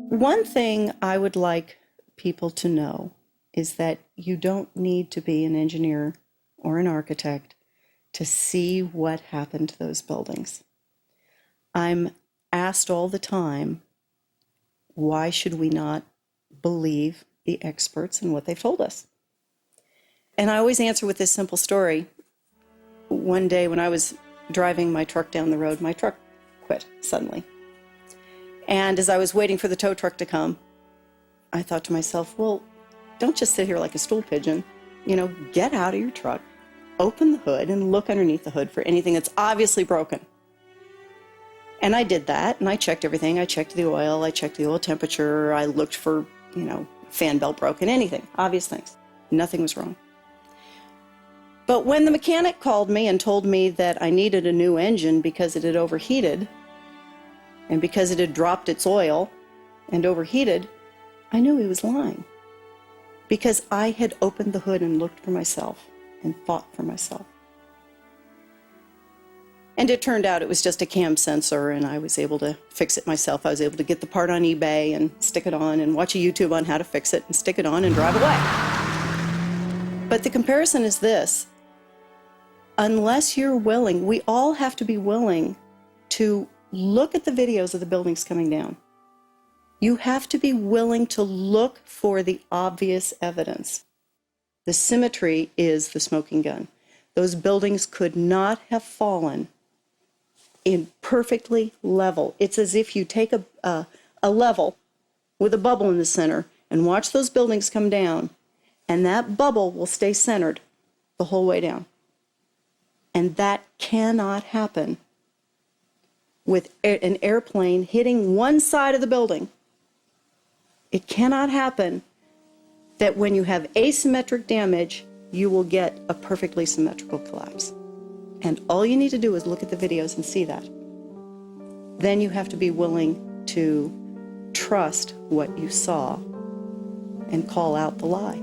One thing I would like people to know is that you don't need to be an engineer or an architect to see what happened to those buildings. I'm asked all the time, why should we not believe the experts and what they've told us? And I always answer with this simple story. One day when I was driving my truck down the road, my truck quit suddenly. And as I was waiting for the tow truck to come, I thought to myself, well, don't just sit here like a stool pigeon. Get out of your truck, open the hood, and look underneath the hood for anything that's obviously broken. And I did that, and I checked everything. I checked the oil, I checked the oil temperature, I looked for, fan belt broken, anything, obvious things. Nothing was wrong. But when the mechanic called me and told me that I needed a new engine because it had overheated, and because it had dropped its oil and overheated, I knew he was lying. Because I had opened the hood and looked for myself and thought for myself. And it turned out it was just a cam sensor, and I was able to fix it myself. I was able to get the part on eBay and stick it on and watch a YouTube on how to fix it and stick it on and drive away. But the comparison is this. Unless you're willing, we all have to be willing to look at the videos of the buildings coming down. You have to be willing to look for the obvious evidence. The symmetry is the smoking gun. Those buildings could not have fallen in perfectly level. It's as if you take a level with a bubble in the center and watch those buildings come down, and that bubble will stay centered the whole way down. And that cannot happen with an airplane hitting one side of the building. It cannot happen that when you have asymmetric damage, you will get a perfectly symmetrical collapse. And all you need to do is look at the videos and see that. Then you have to be willing to trust what you saw and call out the lie.